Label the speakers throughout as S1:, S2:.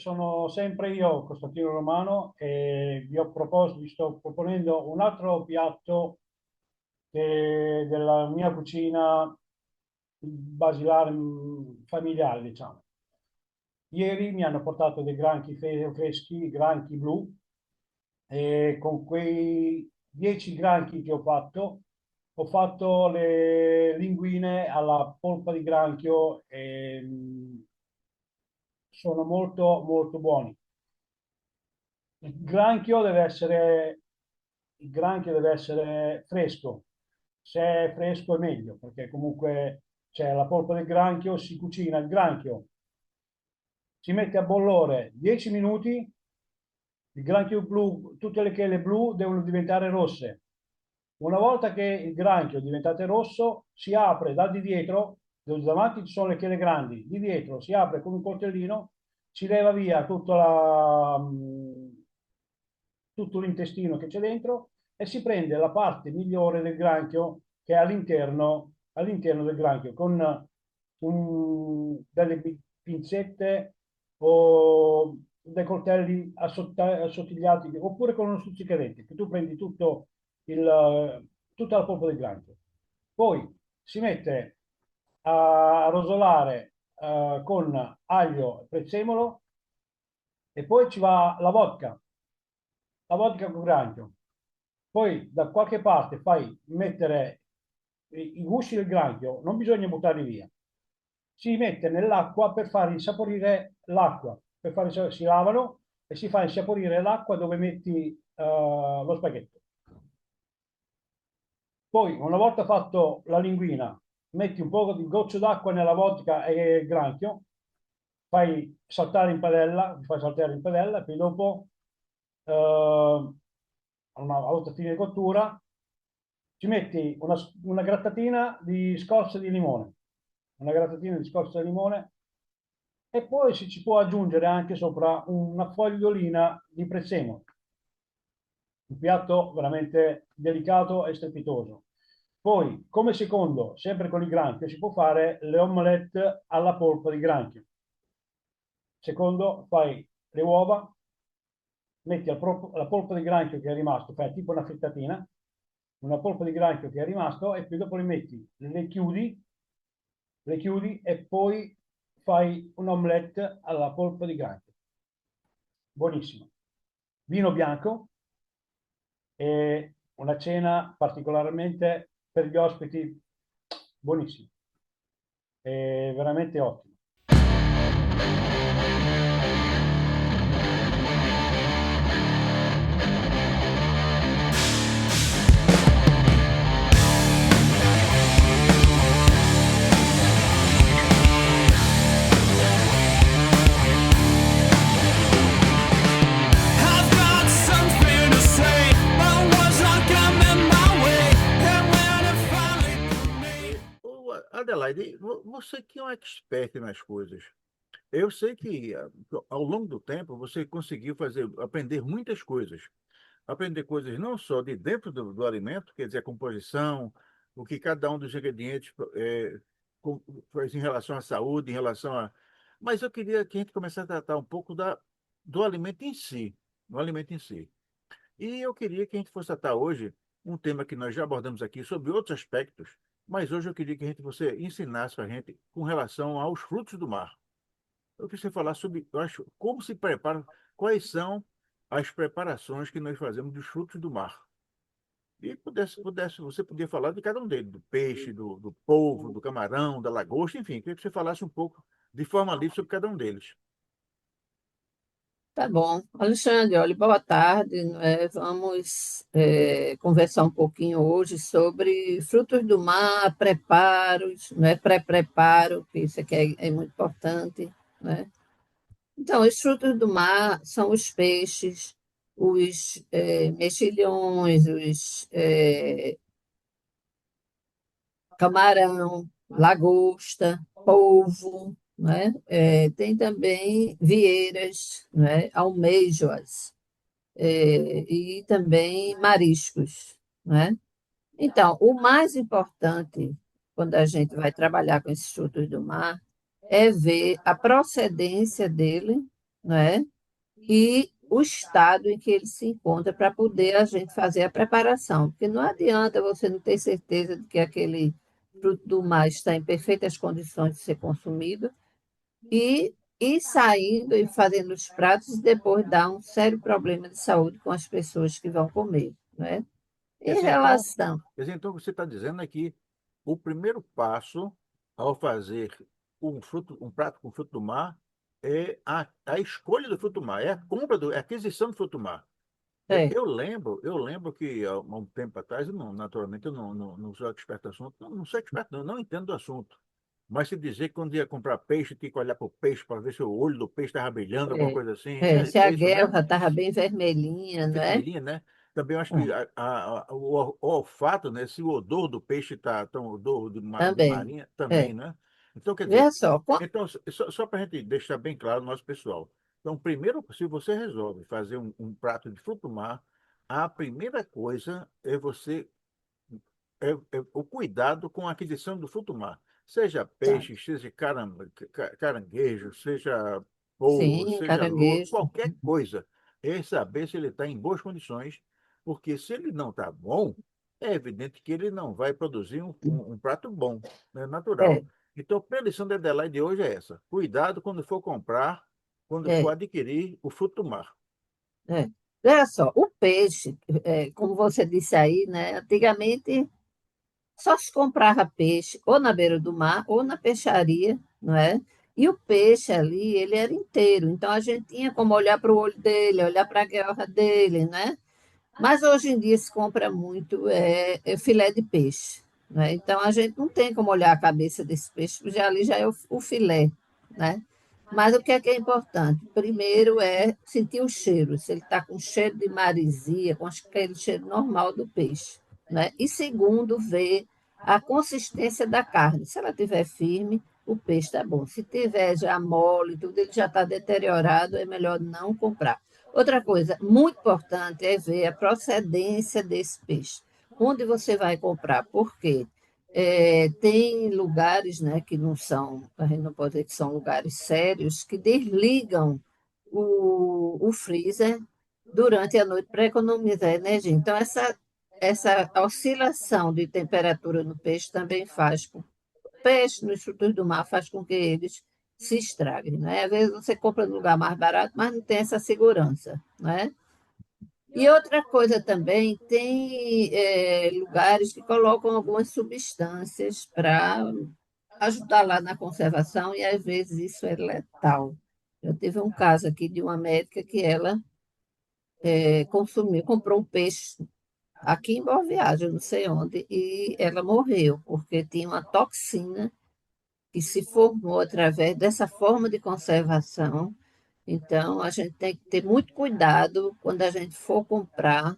S1: sono sempre io, Costantino Romano, e vi sto proponendo un altro piatto della mia cucina basilare, familiare, diciamo. Ieri mi hanno portato dei granchi freschi, granchi blu, e con quei 10 granchi che ho fatto le linguine alla polpa di granchio e sono molto molto buoni. Il granchio deve essere, il granchio deve essere fresco. Se è fresco è meglio, perché comunque c'è la polpa del granchio, si cucina il granchio, si mette a bollore 10 minuti, il granchio blu, tutte le chele blu devono diventare rosse. Una volta che il granchio è diventato rosso, si apre da di dietro, dove davanti ci sono le chele grandi, di dietro si apre con un coltellino, si leva via tutto l'intestino che c'è dentro e si prende la parte migliore del granchio che è all'interno del granchio con delle pinzette o dei coltelli assottigliati oppure con uno stuzzicadenti, che tu prendi tutta la polpa del granchio. Poi si mette a rosolare con aglio e prezzemolo e poi ci va la vodka con granchio. Poi da qualche parte fai mettere i gusci del granchio, non bisogna buttarli via. Si mette nell'acqua per far insaporire l'acqua, si lavano e si fa insaporire l'acqua dove metti lo spaghetto. Poi, una volta fatto la linguina, metti un po' di goccio d'acqua nella vodka e il granchio, fai saltare in padella, e poi dopo, una volta fine di cottura, ci metti una grattatina di scorza di limone, una grattatina di scorza di limone, e poi si ci può aggiungere anche sopra una fogliolina di prezzemolo. Un piatto veramente delicato e strepitoso. Poi, come secondo, sempre con il granchio, si può fare le omelette alla polpa di granchio. Secondo, fai le uova, metti la polpa di granchio che è rimasto, fai tipo una frittatina, una polpa di granchio che è rimasto, e poi dopo le chiudi e poi fai un'omelette alla polpa di granchio. Buonissimo. Vino bianco e una cena particolarmente per gli ospiti buonissima. È veramente ottimo.
S2: I've got something to say, but words not coming my way. And when it finally comes me.
S3: Adelaide, você que é um expert nas coisas. Eu sei que ao longo do tempo você conseguiu aprender muitas coisas. Aprender coisas não só de dentro do alimento, quer dizer, a composição, o que cada um dos ingredientes faz em relação à saúde, em relação a. Mas eu queria que a gente começasse a tratar um pouco do alimento em si, do alimento em si. E eu queria que a gente fosse tratar hoje um tema que nós já abordamos aqui sobre outros aspectos, mas hoje eu queria que você ensinasse a gente com relação aos frutos do mar. Eu queria falar sobre, eu acho, como se prepara, quais são as preparações que nós fazemos dos frutos do mar. E você podia falar de cada um deles, do peixe, do polvo, do camarão, da lagosta, enfim, queria que você falasse um pouco de forma livre sobre cada um deles.
S4: Tá bom. Alexandre, olha, boa tarde. Vamos conversar um pouquinho hoje sobre frutos do mar, preparos, pré-preparo, que isso aqui é muito importante, né? Então, os frutos do mar são os peixes, os mexilhões, os camarão, lagosta, polvo, né? Tem também vieiras, né? Almejoas, e também mariscos, né? Então, o mais importante quando a gente vai trabalhar com esses frutos do mar é ver a procedência dele, não é? E o estado em que ele se encontra para poder a gente fazer a preparação. Porque não adianta você não ter certeza de que aquele fruto do mar está em perfeitas condições de ser consumido e ir saindo e fazendo os pratos e depois dar um sério problema de saúde com as pessoas que vão comer, né?
S3: Quer
S4: Em
S3: dizer, então,
S4: relação,
S3: o que você está dizendo é que o primeiro passo ao fazer um prato com fruto do mar é a escolha do fruto do mar, é a compra, é a aquisição do fruto do mar.
S4: é,
S3: Eu lembro que há um tempo atrás, naturalmente, eu não sou expert do assunto, não sou expert, não entendo do assunto. Mas se dizer que quando ia comprar peixe, tinha que olhar para o peixe para ver se o olho do peixe estava brilhando, alguma
S4: é,
S3: coisa assim.
S4: se
S3: É
S4: a
S3: isso mesmo?
S4: guerra estava bem vermelhinha, não é?
S3: Vermelhinha, né? Também eu acho que
S4: É,
S3: o olfato, né? Se o odor do peixe está tão odor de
S4: também.
S3: marinha, também,
S4: É.
S3: né? Então, quer dizer,
S4: Veja só,
S3: então, só para a gente deixar bem claro no nosso pessoal. Então, primeiro, se você resolve fazer um prato de fruto do mar, a primeira coisa é é o cuidado com a aquisição do fruto do mar. Seja
S4: tá,
S3: peixe, seja caranguejo, seja polvo,
S4: sim,
S3: seja lula,
S4: caranguejo,
S3: qualquer coisa. É saber se ele está em boas condições, porque se ele não está bom, é evidente que ele não vai produzir um prato bom, né, natural.
S4: é,
S3: Então, a lição da Adelaide de hoje é essa. Cuidado quando for comprar, quando for
S4: é,
S3: adquirir o fruto do mar.
S4: é. Veja só, o peixe, como você disse aí, né? Antigamente só se comprava peixe ou na beira do mar ou na peixaria, não é? E o peixe ali, ele era inteiro, então a gente tinha como olhar para o olho dele, olhar para a guerra dele, né? Mas hoje em dia se compra muito filé de peixe, né? Então a gente não tem como olhar a cabeça desse peixe, porque já ali já é o filé, né? Mas o que é importante? Primeiro é sentir o cheiro, se ele está com cheiro de maresia, com aquele cheiro normal do peixe, né? E segundo, ver a consistência da carne. Se ela estiver firme, o peixe está bom. Se tiver já mole, tudo ele já está deteriorado, é melhor não comprar. Outra coisa muito importante é ver a procedência desse peixe. Onde você vai comprar? Por quê? Tem lugares, né, que não são, a gente não pode dizer que são lugares sérios, que desligam o freezer durante a noite para economizar energia. Então, essa oscilação de temperatura no peixe também faz com peixe nos frutos do mar faz com que eles se estraguem, né? Às vezes você compra no lugar mais barato, mas não tem essa segurança, né? E outra coisa também, tem lugares que colocam algumas substâncias para ajudar lá na conservação e às vezes isso é letal. Eu tive um caso aqui de uma médica que ela consumiu, comprou um peixe aqui em Boa Viagem, não sei onde, e ela morreu porque tinha uma toxina que se formou através dessa forma de conservação. Então, a gente tem que ter muito cuidado quando a gente for comprar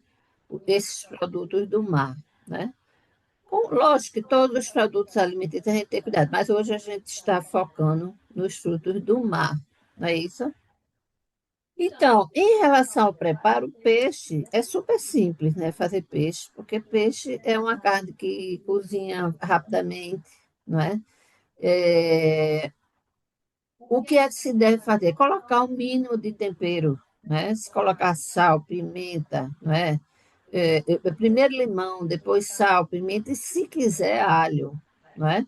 S4: esses produtos do mar, né? Lógico que todos os produtos alimentícios a gente tem que ter cuidado, mas hoje a gente está focando nos frutos do mar, não é isso? Então, em relação ao preparo, o peixe é super simples, né? Fazer peixe, porque peixe é uma carne que cozinha rapidamente, não é? É, o que é que se deve fazer? Colocar o mínimo de tempero, né? Se colocar sal, pimenta, não é? Primeiro limão, depois sal, pimenta e, se quiser, alho, não é?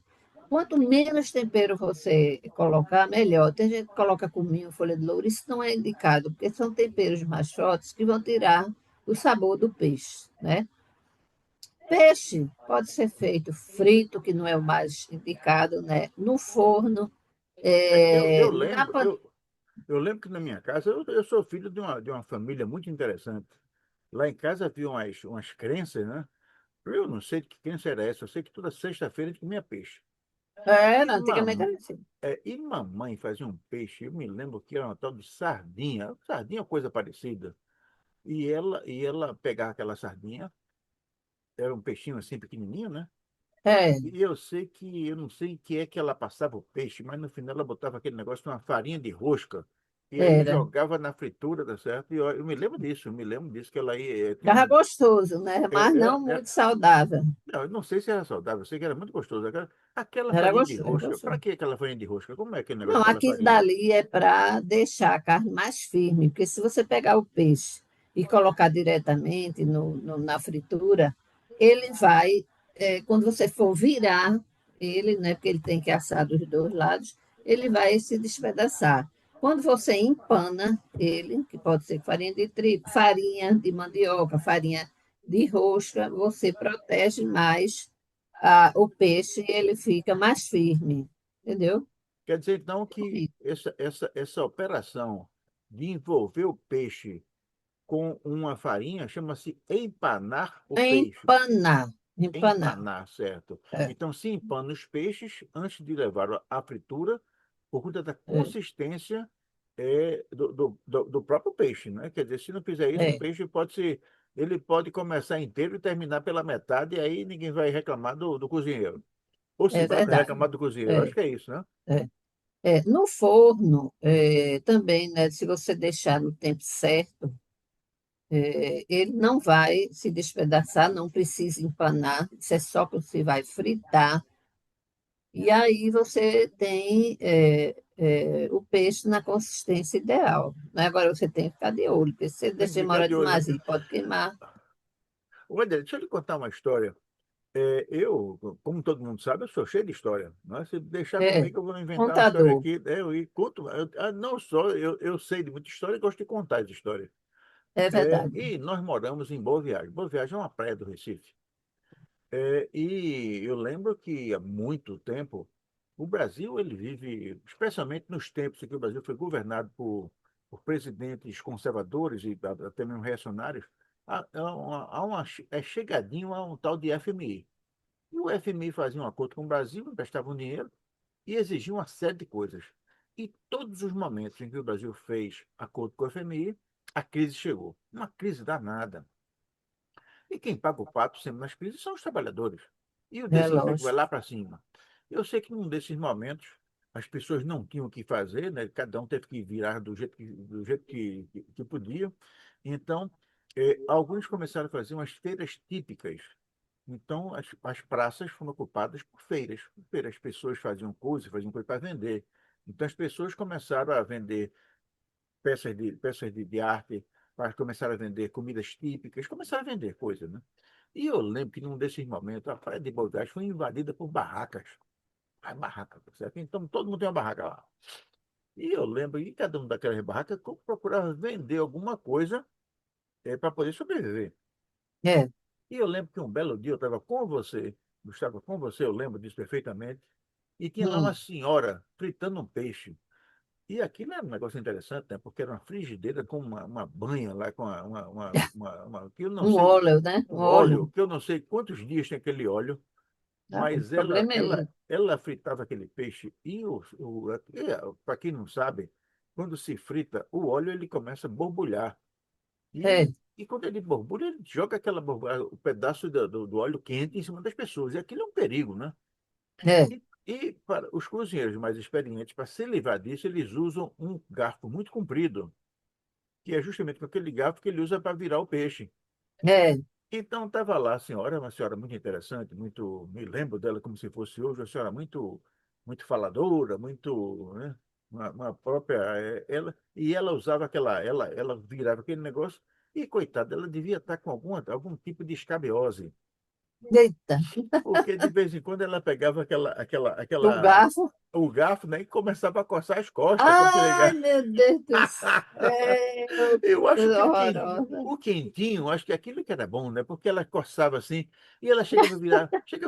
S4: Quanto menos tempero você colocar, melhor. Tem gente que coloca cominho, folha de louro, isso não é indicado, porque são temperos mais fortes que vão tirar o sabor do peixe, né? Peixe pode ser feito frito, que não é o mais indicado, né? No forno,
S3: Eu
S4: na
S3: lembro, eu lembro que na minha casa, eu sou filho de uma família muito interessante. Lá em casa havia umas crenças, né? Eu não sei de que crença era essa, eu sei que toda sexta-feira a gente comia peixe. E,
S4: antigamente era assim.
S3: e mamãe fazia um peixe, eu me lembro que era uma tal de sardinha, sardinha é coisa parecida. E ela pegava aquela sardinha, era um peixinho assim pequenininho, né?
S4: É,
S3: E eu não sei que é que ela passava o peixe, mas no final ela botava aquele negócio numa farinha de rosca. E aí
S4: Era.
S3: jogava na fritura, tá certo? E eu me lembro disso, que ela aí tinha
S4: Ficava
S3: um.
S4: gostoso, né? Mas não
S3: É,
S4: muito saudável.
S3: não, eu não sei se era saudável, eu sei que era muito gostoso. Aquela
S4: Era
S3: farinha de
S4: gostoso, era
S3: rosca, para
S4: gostoso.
S3: que aquela farinha de rosca? Como é aquele negócio
S4: Não,
S3: daquela
S4: aquilo
S3: farinha?
S4: dali é para deixar a carne mais firme, porque se você pegar o peixe e colocar diretamente na fritura, ele vai, quando você for virar ele, né, porque ele tem que assar dos dois lados, ele vai se despedaçar. Quando você empana ele, que pode ser farinha de trigo, farinha de mandioca, farinha de rosca, você protege mais o peixe e ele fica mais firme, entendeu?
S3: Quer dizer, então, que essa operação de envolver o peixe com uma farinha chama-se empanar o peixe.
S4: Empanar, empanar.
S3: Empanar, certo?
S4: É,
S3: Então, se empana os peixes antes de levar à fritura, por conta da
S4: é,
S3: consistência do próprio peixe, né? Quer dizer, se não fizer isso, o
S4: é,
S3: peixe pode ser, ele pode começar inteiro e terminar pela metade, e aí ninguém vai reclamar do cozinheiro. Ou se
S4: é
S3: vai
S4: verdade.
S3: reclamar do cozinheiro, acho
S4: É,
S3: que é isso, né?
S4: é. No forno, também, né, se você deixar no tempo certo, ele não vai se despedaçar, não precisa empanar, isso é só que você vai fritar, e aí você tem o peixe na consistência ideal. Né? Agora você tem que ficar de olho, porque se você
S3: Tem que
S4: deixar
S3: ficar
S4: demora
S3: de olho, né?
S4: demais, ele pode queimar.
S3: Olha, deixa eu lhe contar uma história. Eu, como todo mundo sabe, eu sou cheio de história. Né? Se deixar
S4: É,
S3: comigo, eu vou inventar uma história
S4: contador,
S3: aqui. Eu e conto. Não só eu sei de muita história, eu gosto de contar as histórias.
S4: é verdade.
S3: E nós moramos em Boa Viagem. Boa Viagem é uma praia do Recife. E eu lembro que há muito tempo o Brasil ele vive, especialmente nos tempos em que o Brasil foi governado por presidentes conservadores e até mesmo reacionários, é chegadinho a um tal de FMI. E o FMI fazia um acordo com o Brasil, emprestava um dinheiro e exigia uma série de coisas. E todos os momentos em que o Brasil fez acordo com o FMI, a crise chegou. Uma crise danada. E quem paga o pato sempre nas crises são os trabalhadores. E o
S4: É
S3: desemprego vai
S4: lógico.
S3: lá para cima. Eu sei que num desses momentos as pessoas não tinham o que fazer, né? Cada um teve que virar do jeito que podia. Então, alguns começaram a fazer umas feiras típicas. Então, as praças foram ocupadas por feiras. As pessoas faziam coisa para vender. Então, as pessoas começaram a vender peças de arte, começaram a vender comidas típicas, começaram a vender coisas, né? E eu lembro que num desses momentos a praia de Bordais foi invadida por barracas. As barracas, tá certo? Então todo mundo tem uma barraca lá. E eu lembro que cada um daquelas barracas procurava vender alguma coisa para poder sobreviver.
S4: É.
S3: E eu lembro que um belo dia eu estava com você, Gustavo, com você, eu lembro disso perfeitamente, e tinha lá uma
S4: Hum.
S3: senhora fritando um peixe. E aquilo era um negócio interessante, né? Porque era uma frigideira com uma banha lá, com que eu não
S4: Um
S3: sei,
S4: óleo, né? Um
S3: um óleo,
S4: óleo.
S3: que eu não sei quantos dias tem aquele óleo,
S4: Tá? O
S3: mas ela,
S4: problema é
S3: ela,
S4: ele.
S3: ela fritava aquele peixe e, para quem não sabe, quando se frita, o óleo ele começa a borbulhar.
S4: É,
S3: E quando ele borbulha, ele joga o pedaço do óleo quente em cima das pessoas. E aquilo é um perigo, né?
S4: é,
S3: E para os cozinheiros mais experientes, para se livrar disso, eles usam um garfo muito comprido, que é justamente com aquele garfo que ele usa para virar o peixe.
S4: é,
S3: Então estava lá a senhora, uma senhora muito interessante, muito, me lembro dela como se fosse hoje, uma senhora muito, muito faladora, muito, né, uma própria, ela usava ela virava aquele negócio e coitada, ela devia estar com algum tipo de escabiose,
S4: eita,
S3: porque de vez em quando ela pegava
S4: o garfo.
S3: o garfo, né, e começava a coçar as costas com aquele
S4: Ai,
S3: garfo.
S4: meu Deus do céu, que
S3: Eu acho que
S4: coisa horrorosa.
S3: o quentinho, acho que aquilo que era bom, né? Porque ela coçava assim e ela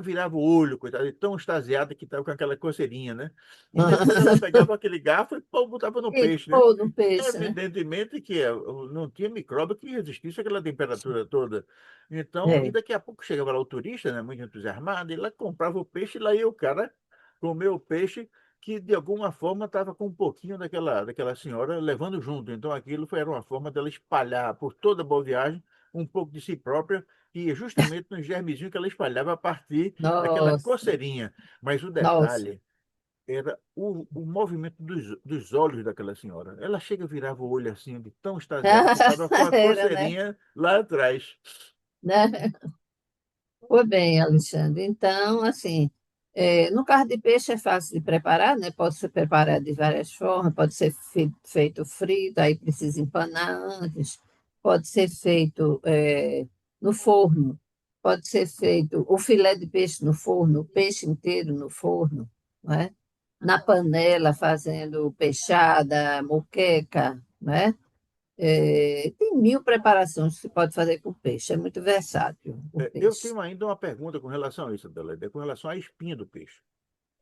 S3: virava o olho, coitada, de tão extasiada que estava com aquela coceirinha, né? E depois ela pegava aquele garfo e pô, botava no
S4: E
S3: peixe, né?
S4: pô no peixe, né?
S3: Evidentemente que não tinha micróbio que resistisse àquela temperatura toda. Então, e
S4: É,
S3: daqui a pouco chegava lá o turista, né, muito entusiasmado, e lá comprava o peixe, e lá ia o cara comer o peixe que de alguma forma estava com um pouquinho daquela senhora levando junto. Então era uma forma dela espalhar por toda a Boa Viagem um pouco de si própria, e justamente nos germezinhos que ela espalhava a partir daquela
S4: nossa,
S3: coceirinha. Mas o
S4: nossa.
S3: detalhe era o movimento dos olhos daquela senhora. Ela chega e virava o olho assim, de tão extasiada que estava com a
S4: Era, né?
S3: coceirinha lá atrás.
S4: Né? Foi bem, Alexandre. Então, assim, no carro de peixe é fácil de preparar, né? Pode ser preparado de várias formas, pode ser feito frito, aí precisa empanar antes, pode ser feito no forno, pode ser feito o filé de peixe no forno, o peixe inteiro no forno, não é? Na panela, fazendo peixada, moqueca, né? Tem mil preparações que se pode fazer com peixe, é muito versátil o
S3: Eu
S4: peixe.
S3: tenho ainda uma pergunta com relação a isso, Adelaide, com relação à espinha do peixe.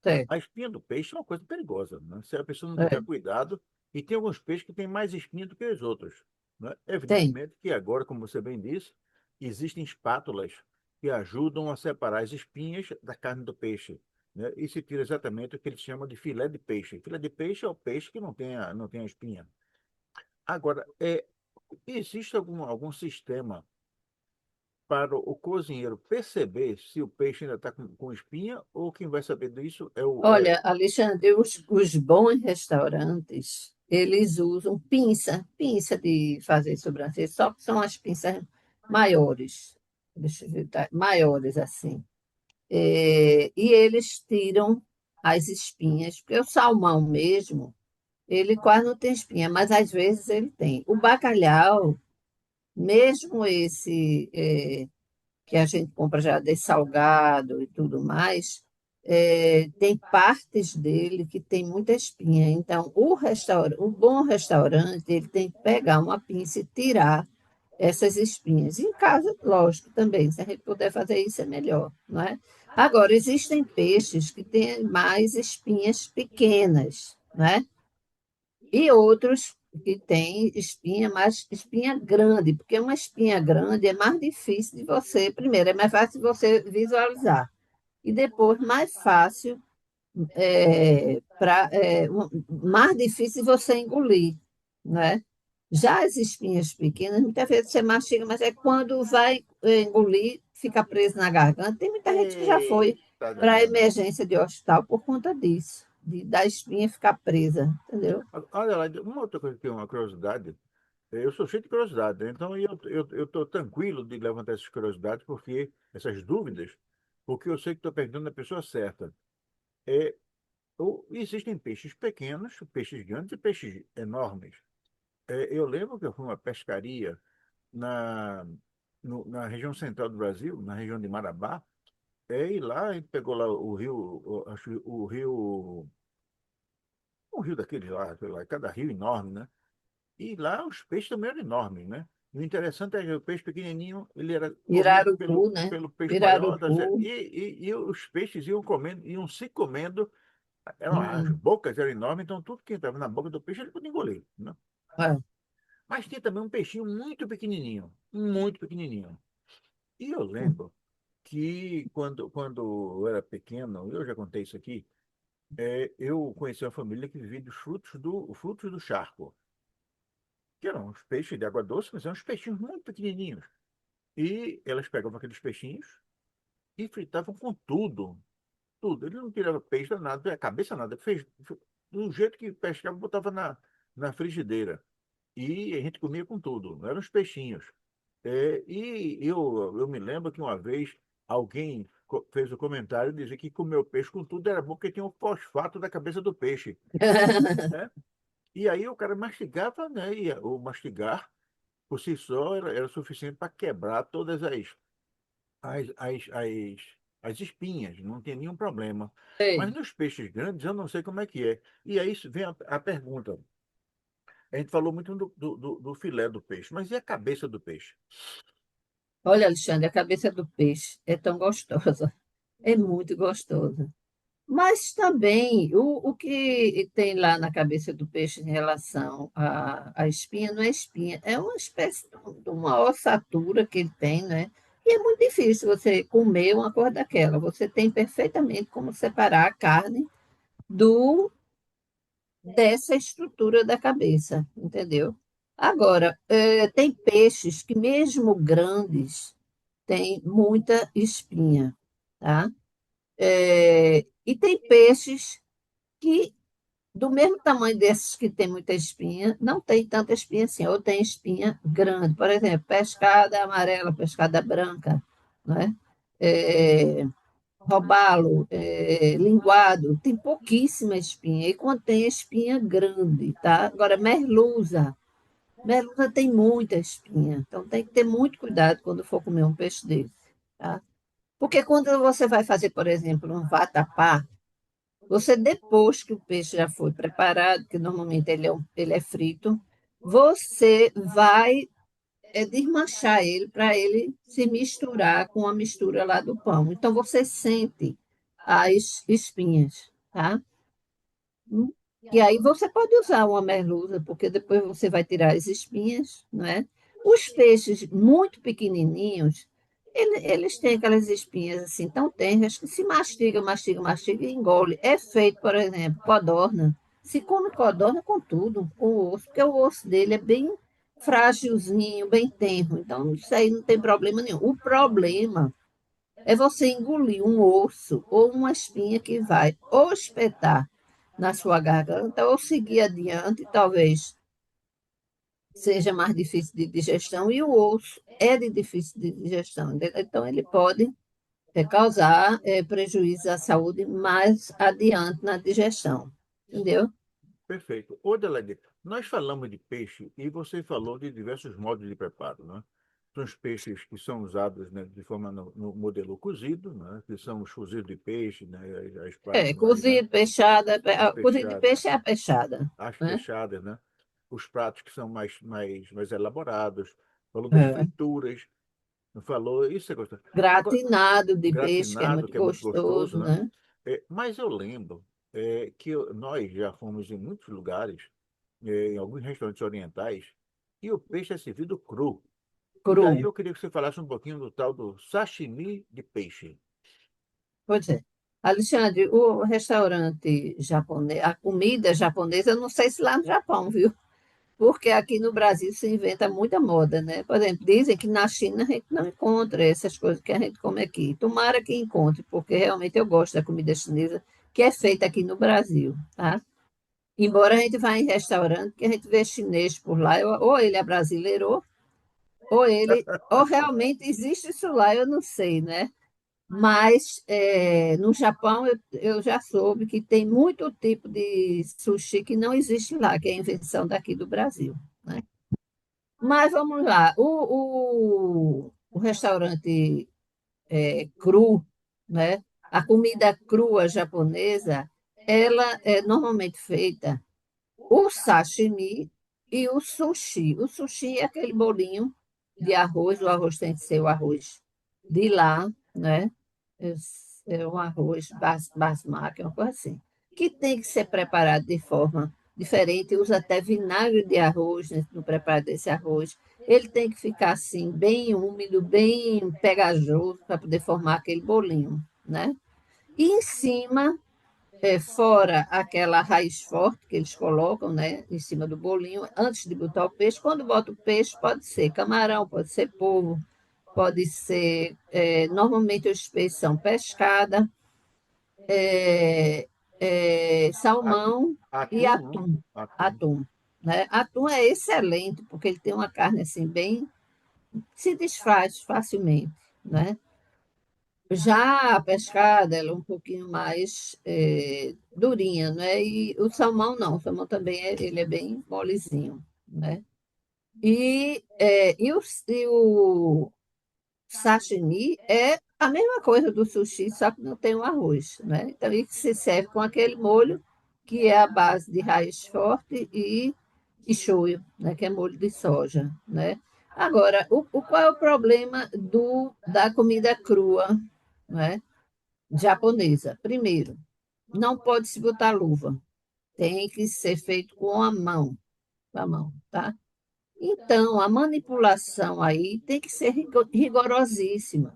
S4: Certo.
S3: A espinha do peixe é uma coisa perigosa, né? Se a pessoa não
S4: É,
S3: tiver cuidado, e tem alguns peixes que têm mais espinha do que os outros, né?
S4: tem.
S3: Evidentemente que agora, como você bem disse, existem espátulas que ajudam a separar as espinhas da carne do peixe, né? E se tira exatamente o que eles chamam de filé de peixe. Filé de peixe é o peixe que não tem a espinha. Agora, existe algum sistema para o cozinheiro perceber se o peixe ainda está com espinha ou quem vai saber disso
S4: Olha, Alexandre, os bons restaurantes, eles usam pinça de fazer sobrancelha, só que são as pinças maiores, deixa eu ver, maiores assim. E eles tiram as espinhas, porque o salmão mesmo, ele quase não tem espinha, mas às vezes ele tem. O bacalhau, mesmo esse que a gente compra já dessalgado e tudo mais, tem partes dele que tem muita espinha. Então, o bom restaurante, ele tem que pegar uma pinça e tirar essas espinhas. Em casa, lógico, também, se a gente puder fazer isso, é melhor, não é? Agora, existem peixes que têm mais espinhas pequenas, né? E outros que têm espinha, mas espinha grande, porque uma espinha grande é mais difícil de você, primeiro, é mais fácil de você visualizar, e depois mais fácil, mais difícil de você engolir, né? Já as espinhas pequenas, muitas vezes você mastiga, mas é quando vai engolir, fica preso na garganta. Tem muita gente que já foi
S3: Eita,
S4: para a
S3: danada.
S4: emergência de hospital por conta disso, da espinha ficar presa, entendeu?
S3: Olha lá, uma outra coisa que é uma curiosidade. Eu sou cheio de curiosidade, né? Então eu estou tranquilo de levantar essas curiosidades, porque essas dúvidas, porque eu sei que estou perguntando a pessoa certa. É, existem peixes pequenos, peixes grandes e peixes enormes. Eu lembro que eu fui a uma pescaria na, na região central do Brasil, na região de Marabá, e lá a gente pegou lá o rio, acho que o rio, um rio daqueles lá, sei lá, cada rio enorme, né? E lá os peixes também eram enormes, né? E o interessante é que o peixe pequenininho, ele era comido
S4: Pirarucu, né?
S3: pelo peixe maior, tá certo?
S4: Pirarucu.
S3: E os peixes iam comendo, iam se comendo, as
S4: Hum,
S3: bocas eram enormes, então tudo que entrava na boca do peixe ele podia engolir, né?
S4: é.
S3: Mas tinha também um peixinho muito pequenininho. E eu lembro que quando eu era pequeno, eu já contei isso aqui, eu conheci uma família que vivia dos frutos do charco, que eram uns peixes de água doce, mas eram uns peixinhos muito pequenininhos. E elas pegavam aqueles peixinhos e fritavam com tudo, tudo. Eles não tiravam peixe nada, a cabeça nada, fez do jeito que pescava, botava na frigideira. E a gente comia com tudo, eram os peixinhos. E eu me lembro que uma vez alguém fez o comentário dizia que comer o peixe com tudo era bom porque tinha o fosfato da cabeça do peixe, né? E aí o cara mastigava, né? E o mastigar por si só era suficiente para quebrar todas as, as, as, as espinhas, não tem nenhum problema. Mas
S4: Sei.
S3: nos peixes grandes eu não sei como é que é. E aí vem a pergunta. A gente falou muito do filé do peixe, mas e a cabeça do peixe?
S4: Olha, Alexandre, a cabeça do peixe é tão gostosa, é muito gostosa. Mas também, o que tem lá na cabeça do peixe em relação à espinha, não é espinha, é uma espécie de uma ossatura que ele tem, né? E é muito difícil você comer uma coisa daquela. Você tem perfeitamente como separar a carne do dessa estrutura da cabeça, entendeu? Agora, tem peixes que, mesmo grandes, têm muita espinha, tá? E tem peixes que do mesmo tamanho desses que tem muita espinha, não tem tanta espinha assim, ou tem espinha grande. Por exemplo, pescada amarela, pescada branca, né? É, robalo, linguado, tem pouquíssima espinha. E quando tem espinha grande, tá? Agora, merluza tem muita espinha. Então, tem que ter muito cuidado quando for comer um peixe desse, tá? Porque quando você vai fazer, por exemplo, um vatapá, você, depois que o peixe já foi preparado, que normalmente ele é frito, você vai desmanchar ele para ele se misturar com a mistura lá do pão. Então, você sente as espinhas, tá? E aí você pode usar uma merluza, porque depois você vai tirar as espinhas, não é? Os peixes muito pequenininhos, eles têm aquelas espinhas assim tão tenras que se mastiga, mastiga, mastiga e engole. É feito, por exemplo, codorna. Se come codorna com tudo, com o osso, porque o osso dele é bem frágilzinho, bem tenro. Então, isso aí não tem problema nenhum. O problema é você engolir um osso ou uma espinha que vai ou espetar na sua garganta ou seguir adiante, talvez seja mais difícil de digestão, e o osso é de difícil de digestão. Então, ele pode causar prejuízo à saúde mais adiante na digestão. Entendeu?
S3: Perfeito. Ô, Adelaide, nós falamos de peixe e você falou de diversos modos de preparo, né? São os peixes que são usados, né, de forma no modelo cozido, né? Que são os cozidos de peixe, né? As partes mais, né?
S4: Cozido, peixada, cozido de
S3: Fechadas,
S4: peixe é a peixada,
S3: as
S4: né?
S3: fechadas, né? Os pratos que são mais elaborados. Falou das
S4: É.
S3: frituras, falou, isso é gostoso. Agora,
S4: Gratinado de peixe, que é
S3: gratinado,
S4: muito
S3: que é muito gostoso,
S4: gostoso,
S3: né?
S4: né?
S3: Mas eu lembro nós já fomos em muitos lugares, em alguns restaurantes orientais, e o peixe é servido cru. E aí
S4: Cru.
S3: eu queria que você falasse um pouquinho do tal do sashimi de peixe.
S4: Pois é. Alexandre, o restaurante japonês, a comida japonesa, eu não sei se lá no Japão, viu? Porque aqui no Brasil se inventa muita moda, né? Por exemplo, dizem que na China a gente não encontra essas coisas que a gente come aqui. Tomara que encontre, porque realmente eu gosto da comida chinesa que é feita aqui no Brasil, tá? Embora a gente vá em restaurante, que a gente vê chinês por lá, ou ele é brasileiro, ou realmente existe isso lá, eu não sei, né? Mas no Japão eu já soube que tem muito tipo de sushi que não existe lá, que é invenção daqui do Brasil, né? Mas vamos lá, o restaurante cru, né? A comida crua japonesa, ela é normalmente feita o sashimi e o sushi. O sushi é aquele bolinho de arroz, o arroz tem que ser o arroz de lá, né? É um arroz basmati, uma coisa assim, que tem que ser preparado de forma diferente. Usa até vinagre de arroz, né, no preparo desse arroz. Ele tem que ficar assim, bem úmido, bem pegajoso, para poder formar aquele bolinho, né? E em cima, fora aquela raiz forte que eles colocam, né, em cima do bolinho, antes de botar o peixe. Quando bota o peixe, pode ser camarão, pode ser polvo, pode ser, normalmente os peixes são pescada,
S3: A-
S4: salmão e
S3: Atum, né?
S4: atum.
S3: Atum.
S4: Atum, né? Atum é excelente, porque ele tem uma carne assim bem, se desfaz facilmente, né? Já a pescada, ela é um pouquinho mais durinha, né? E o salmão não, o salmão também ele é bem molezinho, né? E o sashimi é a mesma coisa do sushi, só que não tem o arroz, né? Então, isso se serve com aquele molho que é a base de raiz forte e shoyu, né? Que é molho de soja, né? Agora, qual é o problema da comida crua, né? Japonesa? Primeiro, não pode se botar luva, tem que ser feito com a mão, tá? Então, a manipulação aí tem que ser rigorosíssima,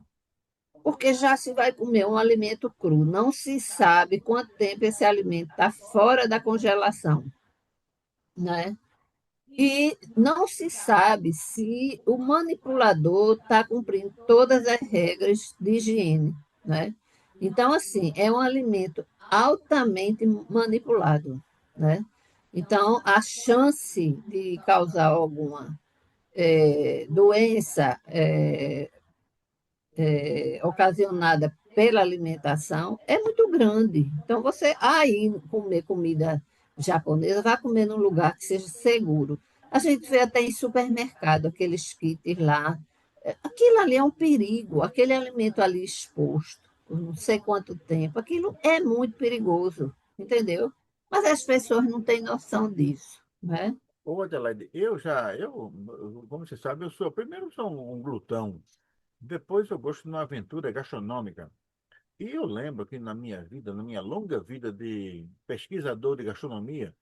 S4: porque já se vai comer um alimento cru, não se sabe quanto tempo esse alimento está fora da congelação, né? E não se sabe se o manipulador está cumprindo todas as regras de higiene, né? Então, assim, é um alimento altamente manipulado, né? Então, a chance de causar alguma doença ocasionada pela alimentação é muito grande. Então, você aí comer comida japonesa, vá comer num lugar que seja seguro. A gente vê até em supermercado aqueles kits lá. Aquilo ali é um perigo, aquele alimento ali exposto por não sei quanto tempo, aquilo é muito perigoso, entendeu? Mas as pessoas não têm noção disso, né?
S3: Ô, Adelaide, como você sabe, primeiro sou um glutão, depois eu gosto de uma aventura gastronômica. E eu lembro que na minha vida, na minha longa vida de pesquisador de gastronomia,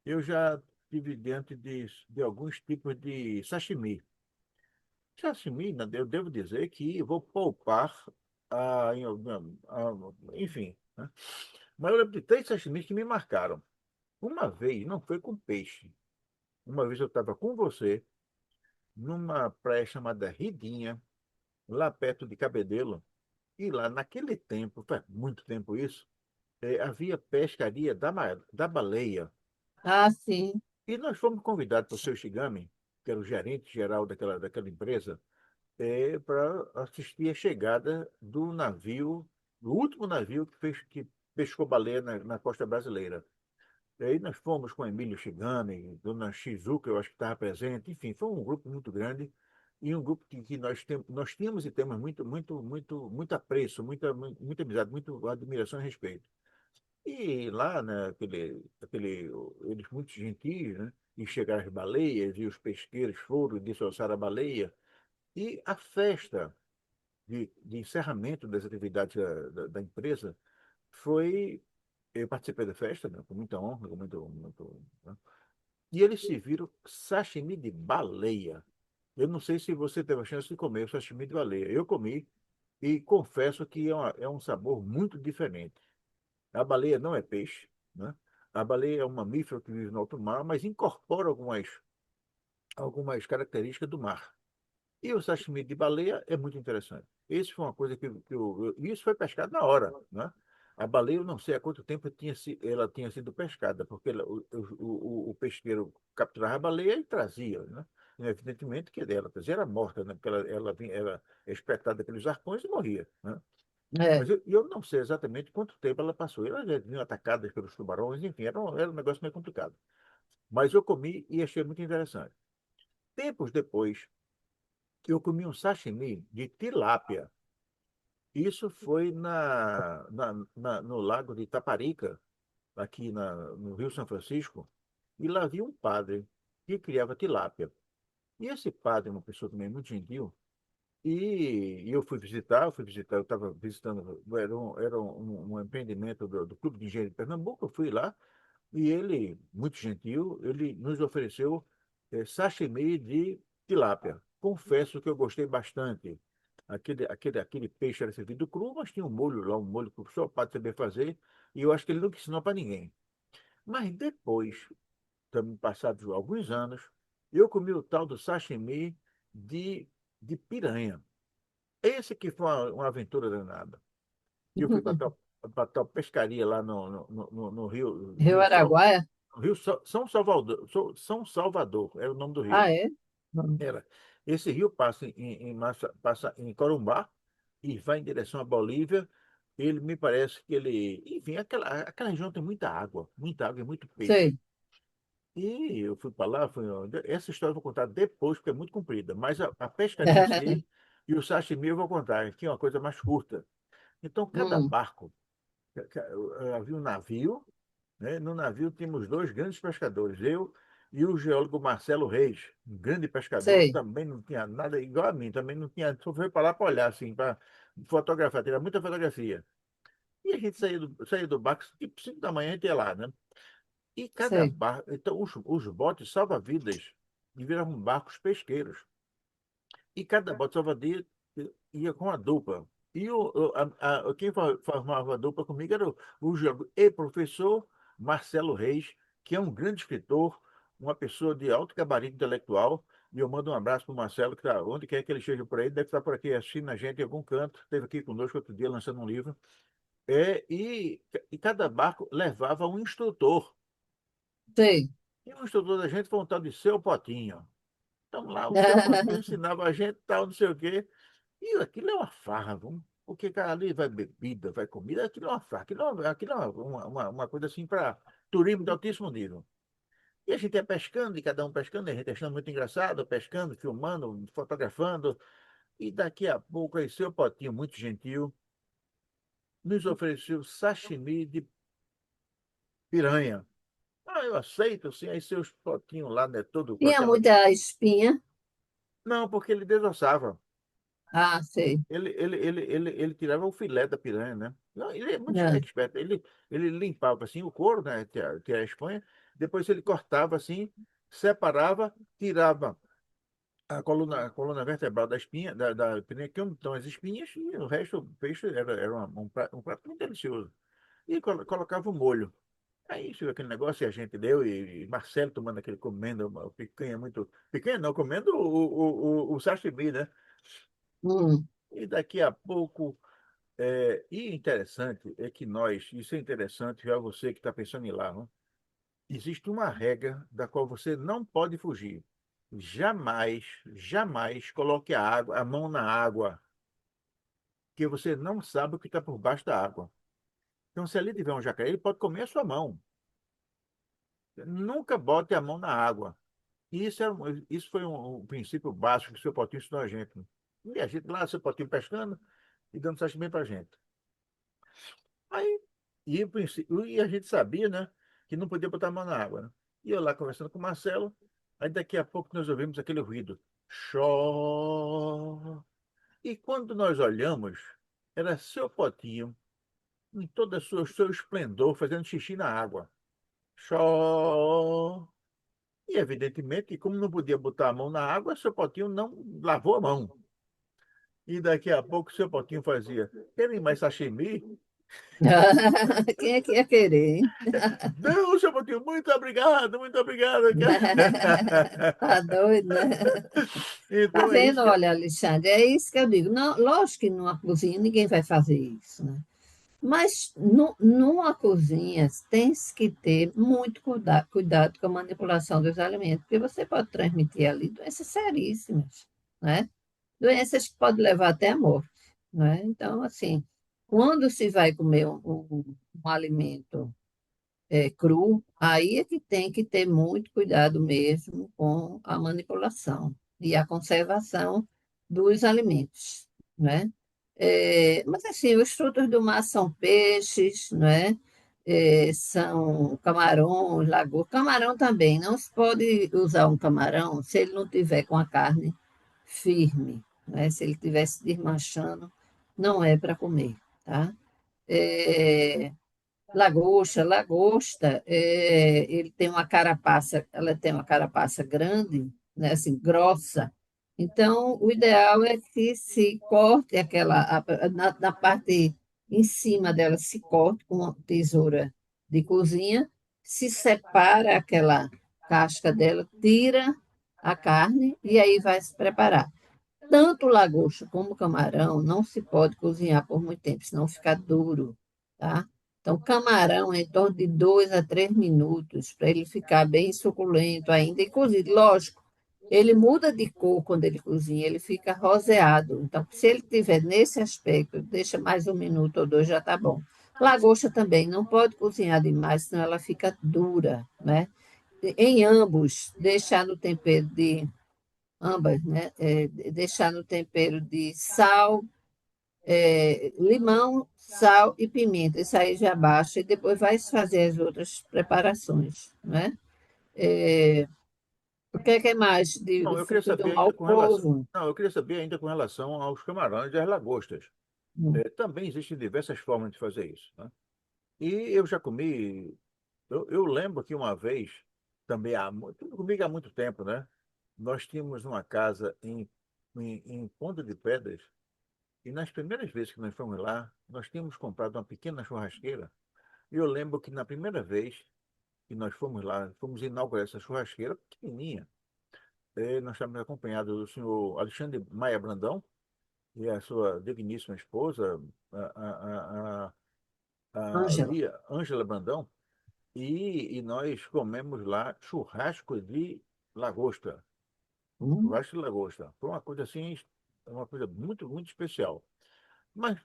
S3: eu já tive diante de alguns tipos de sashimi. Sashimi, né, eu devo dizer que vou poupar, enfim, né? Mas eu lembro de três sashimis que me marcaram. Uma vez, não foi com peixe. Uma vez eu estava com você numa praia chamada Ridinha, lá perto de Cabedelo, e lá naquele tempo, faz muito tempo isso, havia pescaria da baleia.
S4: Ah, sim.
S3: E nós fomos convidados para o seu Shigami, que era o gerente geral daquela empresa, para assistir a chegada do navio, do último navio que pescou baleia na costa brasileira. E aí nós fomos com Emílio Shigami, Dona Shizuka, eu acho que estava presente, enfim, foi um grupo muito grande e um grupo que nós tínhamos e temos muito apreço, muita amizade, muita admiração e respeito. E lá, né, eles muito gentis, né, e chegaram as baleias e os pesqueiros foram destroçar a baleia. E a festa de encerramento das atividades da empresa foi. Eu participei da festa, né, com muita honra, né, e eles serviram sashimi de baleia. Eu não sei se você teve a chance de comer o sashimi de baleia. Eu comi e confesso que é um sabor muito diferente. A baleia não é peixe, né? A baleia é um mamífero que vive no alto mar, mas incorpora algumas características do mar. E o sashimi de baleia é muito interessante. Isso foi uma coisa isso foi pescado na hora, né? A baleia, eu não sei há quanto tempo ela tinha sido pescada, porque o pesqueiro capturava a baleia e trazia, né? E, evidentemente que ela trazia era morta, né? Porque era espetada pelos arpões e morria, né?
S4: É.
S3: Mas eu não sei exatamente quanto tempo ela passou. Elas já vinham atacadas pelos tubarões, enfim, era um negócio meio complicado. Mas eu comi e achei muito interessante. Tempos depois, eu comi um sashimi de tilápia. Isso foi no lago de Itaparica, aqui no Rio São Francisco, e lá havia um padre que criava tilápia. E esse padre, uma pessoa também muito gentil, e eu estava visitando, era um empreendimento do Clube de Engenharia de Pernambuco, eu fui lá, e ele, muito gentil, ele nos ofereceu sashimi de tilápia. Confesso que eu gostei bastante. Aquele peixe era servido cru, mas tinha um molho lá, um molho que só o padre sabia fazer, e eu acho que ele nunca ensinou para ninguém. Mas depois, também passados alguns anos, eu comi o tal do sashimi de, de piranha. Esse que foi uma aventura danada. Eu fui para tal pescaria lá no
S4: Rio Araguaia?
S3: São Salvador, São Salvador, era o nome do
S4: Ah,
S3: rio.
S4: é?
S3: Era. Esse rio passa em Corumbá e vai em direção à Bolívia. Ele me parece que enfim, aquela região tem muita água e muito peixe.
S4: Sei.
S3: E eu fui para lá, essa história eu vou contar depois, porque é muito comprida, mas a pescaria em si e o sashimi eu vou contar, que é uma coisa mais curta. Então, cada
S4: Hum,
S3: barco, havia um navio, né? No navio tínhamos dois grandes pescadores, eu e o geólogo Marcelo Reis, um grande pescador,
S4: sei.
S3: também não tinha nada igual a mim, também não tinha, só foi para lá para olhar, assim, para fotografar, tirar muita fotografia. E a gente saía do barco, tipo 5 da manhã, a gente ia lá, né? E cada
S4: Sei.
S3: barco, então os botes salva-vidas viravam barcos pesqueiros. E cada bote salva-vidas ia com a dupla. E quem formava a dupla comigo era o geólogo e professor Marcelo Reis, que é um grande escritor, uma pessoa de alto gabarito intelectual. E eu mando um abraço para o Marcelo, que tá, onde quer que ele esteja por aí, deve estar por aqui assistindo a gente em algum canto. Esteve aqui conosco outro dia lançando um livro. E cada barco levava um instrutor.
S4: Sei.
S3: E o instrutor da gente foi um tal de Seu Potinho. Então lá o Seu Potinho ensinava a gente tal, não sei o quê. E aquilo é uma farra, viu? Porque cara, ali vai bebida, vai comida, aquilo é uma farra. Aquilo é uma coisa assim para turismo de altíssimo nível. E a gente ia pescando, e cada um pescando, e a gente achando muito engraçado, pescando, filmando, fotografando. E daqui a pouco aí Seu Potinho, muito gentil, nos ofereceu sashimi de piranha. Ah, eu aceito, sim. Aí seus potinhos lá, né, todo com
S4: Tinha
S3: aquela.
S4: muita espinha.
S3: Não, porque ele desossava.
S4: Ah, sei.
S3: Ele tirava o filé da piranha, né? Não, ele é muito
S4: Ah,
S3: esperto. Ele limpava assim o couro, né? Que é a espanha. Depois ele cortava assim, separava, tirava a coluna vertebral da espinha, da piranha, que estão as espinhas, e o resto, o peixe era um prato muito delicioso. E colocava o molho. Aí chegou aquele negócio e a gente deu, e Marcelo tomando aquele, comendo uma picanha muito. Picanha não, comendo o sashimi, né?
S4: hum.
S3: E daqui a pouco. E interessante é que isso é interessante já você que está pensando em ir lá, não? Existe uma regra da qual você não pode fugir. Jamais, jamais coloque a mão na água, que você não sabe o que está por baixo da água. Então, se ali tiver um jacaré, ele pode comer a sua mão. Nunca bote a mão na água. Isso foi um princípio básico que o seu Potinho ensinou a gente, né? E a gente lá, seu Potinho pescando e dando sashimi para a gente. Aí, e a gente sabia, né, que não podia botar a mão na água, né? E eu lá conversando com o Marcelo, aí daqui a pouco nós ouvimos aquele ruído. Xó. E quando nós olhamos, era seu Potinho, em todo seu esplendor, fazendo xixi na água. Xó. E evidentemente, como não podia botar a mão na água, seu Potinho não lavou a mão. E daqui a pouco seu Potinho fazia: querem mais sashimi?
S4: Quem é que ia querer, hein?
S3: Não, seu Potinho, muito obrigado, muito obrigado.
S4: Tá doido, né? Tá
S3: Então é
S4: vendo?
S3: isso que
S4: Olha, Alexandre, é isso que eu digo. Não, lógico que numa cozinha ninguém vai fazer isso, né? Mas numa cozinha tem que ter muito cuidado com a manipulação dos alimentos, porque você pode transmitir ali doenças seríssimas, né? Doenças que podem levar até a morte, né? Então, assim, quando se vai comer um alimento cru, aí é que tem que ter muito cuidado mesmo com a manipulação e a conservação dos alimentos, né? Mas assim, os frutos do mar são peixes, né? São camarões, lagosta. Camarão também, não se pode usar um camarão se ele não tiver com a carne firme, né? Se ele estiver se desmanchando, não é para comer, tá? É, lagosta, ele tem uma carapaça, ela tem uma carapaça grande, né, assim, grossa. Então, o ideal é que se corte na parte em cima dela, se corte com uma tesoura de cozinha, se separa aquela casca dela, tira a carne e aí vai se preparar. Tanto lagosta como camarão não se pode cozinhar por muito tempo, senão fica duro, tá? Então, camarão em torno de 2 a 3 minutos para ele ficar bem suculento ainda e cozido. Lógico, ele muda de cor quando ele cozinha, ele fica roseado. Então, se ele tiver nesse aspecto, deixa mais 1 minuto ou 2 já está bom. Lagosta também não pode cozinhar demais, senão ela fica dura, né? Em ambos, deixar no tempero de ambas, né? Deixar no tempero de sal, limão, sal e pimenta. Isso aí já baixa e depois vai fazer as outras preparações, né? É, o que é que é mais
S3: não,
S4: do
S3: eu queria
S4: fruto do
S3: saber
S4: mal?
S3: ainda
S4: O
S3: com relação.
S4: polvo.
S3: Não, eu queria saber ainda com relação aos camarões e às lagostas. Também existem diversas formas de fazer isso, né? E eu já comi. Eu lembro que uma vez, também comigo há muito tempo, né? Nós tínhamos uma casa em Ponta de Pedras, e nas primeiras vezes que nós fomos lá, nós tínhamos comprado uma pequena churrasqueira. E eu lembro que na primeira vez que nós fomos lá, fomos inaugurar essa churrasqueira pequenininha. Nós estávamos acompanhados do senhor Alexandre Maia Brandão e a sua digníssima esposa,
S4: Ângela.
S3: via Ângela Brandão, e nós comemos lá churrasco de lagosta.
S4: Hum.
S3: Churrasco de lagosta. Foi uma coisa assim, uma coisa muito, muito especial. Mas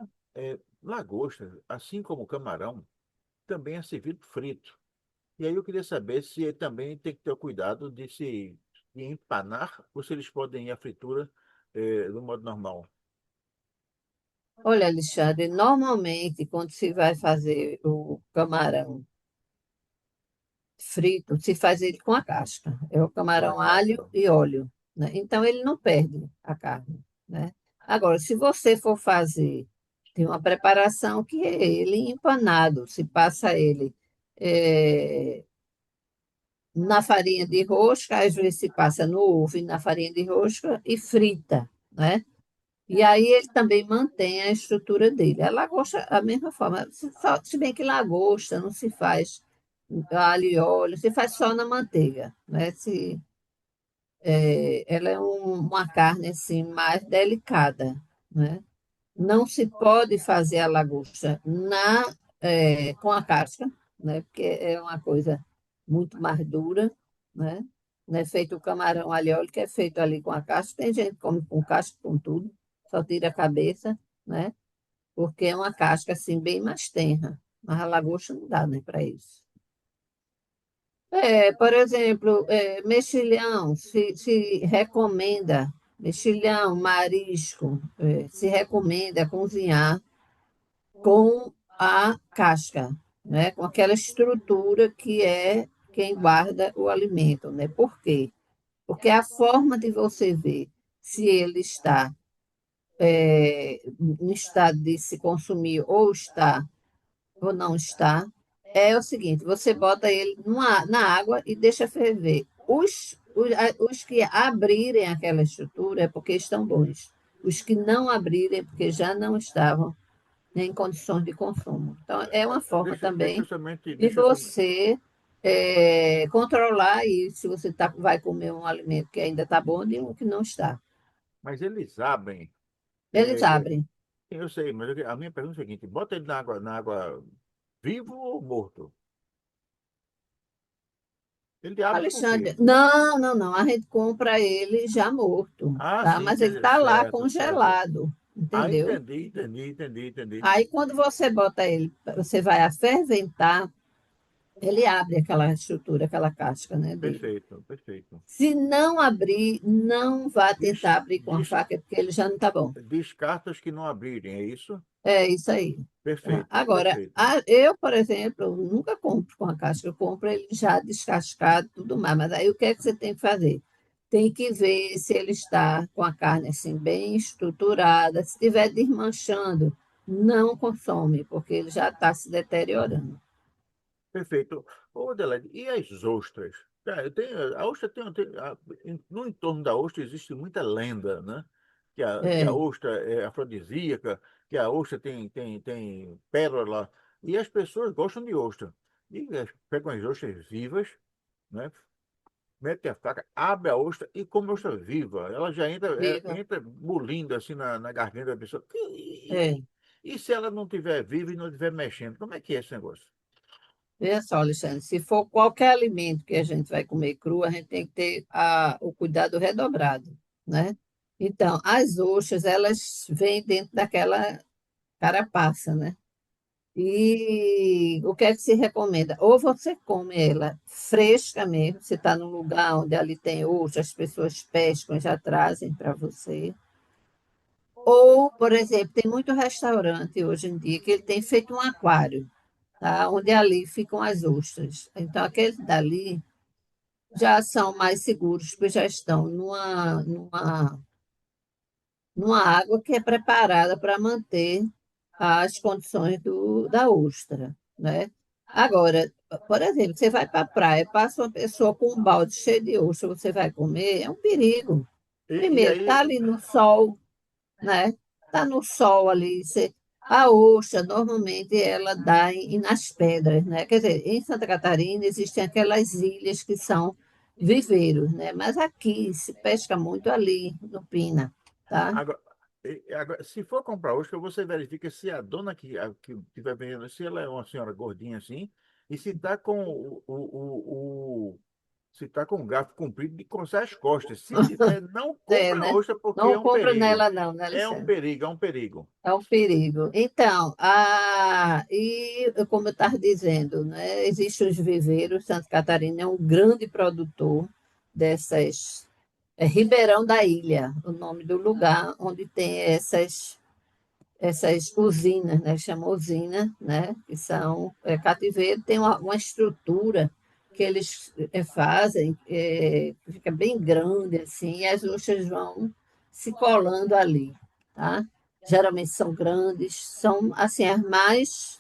S3: lagosta, assim como o camarão, também é servido frito. E aí eu queria saber se também tem que ter o cuidado de empanar ou se eles podem ir à fritura do modo normal.
S4: Olha, Alexandre, normalmente quando se vai fazer o camarão frito, se faz ele com a casca. É o
S3: Com a
S4: camarão
S3: casca.
S4: alho e óleo, né? Então ele não perde a carne, né? Agora, se você for fazer, tem uma preparação que é ele empanado, se passa ele eh, na farinha de rosca, às vezes se passa no ovo e na farinha de rosca e frita, né? E aí ele também mantém a estrutura dele. A lagosta, a mesma forma, se bem que lagosta não se faz alho e óleo, se faz só na manteiga, né? Ela é uma carne assim mais delicada, né? Não se pode fazer a lagosta com a casca, né? Porque é uma coisa muito mais dura, né? Não é feito o camarão alho e óleo, que é feito ali com a casca. Tem gente que come com casca, com tudo, só tira a cabeça, né? Porque é uma casca assim bem mais tenra. Mas a lagosta não dá, né, para isso. Por exemplo, mexilhão se recomenda, mexilhão, marisco, se recomenda cozinhar com a casca, né? Com aquela estrutura que é quem guarda o alimento, né? Por quê? Porque a forma de você ver se ele está em estado de se consumir ou não está, é o seguinte: você bota ele na água e deixa ferver. Os que abrirem aquela estrutura é porque estão bons. Os que não abrirem, é porque já não estavam em condições de consumo. Então, é uma forma
S3: Deixa eu
S4: também
S3: somente,
S4: de
S3: deixa eu som-
S4: você controlar e se você vai comer um alimento que ainda está bom e um que não está.
S3: Mas eles abrem.
S4: Eles
S3: é, é,
S4: abrem.
S3: eu sei, mas a minha pergunta é a seguinte: bota ele na água vivo ou morto? Ele abre por
S4: Alexandre,
S3: quê?
S4: não, não, não. A gente compra ele já morto,
S3: Ah,
S4: tá?
S3: sim,
S4: Mas ele está lá
S3: certo, certo.
S4: congelado,
S3: Ah,
S4: entendeu?
S3: entendi.
S4: Aí, quando você bota ele, você vai a ferventar, ele abre aquela estrutura, aquela casca, né, dele.
S3: Perfeito, perfeito.
S4: Se não abrir, não vá
S3: Diz,
S4: tentar abrir com a
S3: diz,
S4: faca, porque ele já não está bom.
S3: descarta os que não abrirem, é isso?
S4: É isso aí. Tá?
S3: Perfeito,
S4: Agora,
S3: perfeito.
S4: eu, por exemplo, nunca compro com a casca, eu compro ele já descascado, tudo mais. Mas aí o que é que você tem que fazer? Tem que ver se ele está com a carne assim bem estruturada. Se estiver desmanchando, não consome, porque ele já está se deteriorando.
S3: Perfeito. Ô, Adelaide, e as ostras? A ostra no entorno da ostra existe muita lenda, né? Que a
S4: É,
S3: ostra é afrodisíaca, que a ostra tem pérola, e as pessoas gostam de ostra. E pegam as ostras vivas, né? Mete a faca, abre a ostra e come a ostra viva. Ela já
S4: viva.
S3: entra bulindo assim na garganta da pessoa.
S4: É.
S3: E se ela não estiver viva e não estiver mexendo, como é que é esse negócio?
S4: Veja só, Alexandre, se for qualquer alimento que a gente vai comer cru, a gente tem que ter o cuidado redobrado, né? Então, as ostras, elas vêm dentro daquela carapaça, né? E o que é que se recomenda? Ou você come ela fresca mesmo, você está num lugar onde ali tem ostra, as pessoas pescam e já trazem para você. Ou, por exemplo, tem muito restaurante hoje em dia que ele tem feito um aquário, tá? Onde ali ficam as ostras. Então, aqueles dali já são mais seguros, porque já estão numa água que é preparada para manter as condições da ostra, né? Agora, por exemplo, você vai para a praia, passa uma pessoa com um balde cheio de ostra, você vai comer, é um perigo.
S3: E
S4: Primeiro, está
S3: aí,
S4: ali no sol, né? Está no sol ali. A ostra, normalmente, ela dá nas pedras, né? Quer dizer, em Santa Catarina existem aquelas ilhas que são viveiros, né? Mas aqui se pesca muito ali, no Pina, tá?
S3: agora, Agora, se for comprar ostra, você verifica se a dona que estiver vendendo, se ela é uma senhora gordinha assim, e se está com se tá com o garfo comprido de coçar as costas. Se tiver, não
S4: É,
S3: compra a
S4: né?
S3: ostra porque
S4: Não
S3: é um
S4: compra
S3: perigo.
S4: nela, não, né,
S3: É um
S4: Alessandra?
S3: perigo, é um perigo.
S4: É um perigo. Então, como eu estava dizendo, né, existem os viveiros, Santa Catarina é um grande produtor dessas. É Ribeirão da Ilha, o nome do lugar onde tem essas usinas, né? Chama usina, né? Que são cativeiro, tem uma estrutura que eles fazem, que fica bem grande assim, e as ostras vão se colando ali, tá? Geralmente são grandes, são assim as mais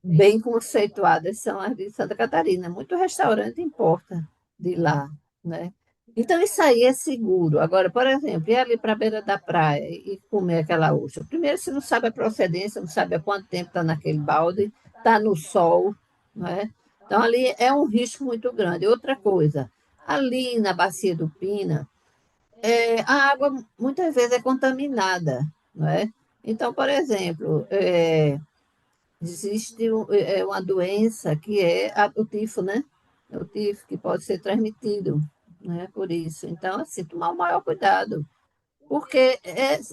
S4: bem conceituadas são as de Santa Catarina. Muito restaurante importa de lá, né? Então, isso aí é seguro. Agora, por exemplo, ir ali para a beira da praia e comer aquela ostra. Primeiro, você não sabe a procedência, não sabe há quanto tempo está naquele balde, está no sol, né? Então, ali é um risco muito grande. Outra coisa, ali na Bacia do Pina, a água muitas vezes é contaminada, não é? Então, por exemplo, existe uma doença que é o tifo, né? É o tifo que pode ser transmitido, né? Por isso. Então, assim, tomar o maior cuidado, porque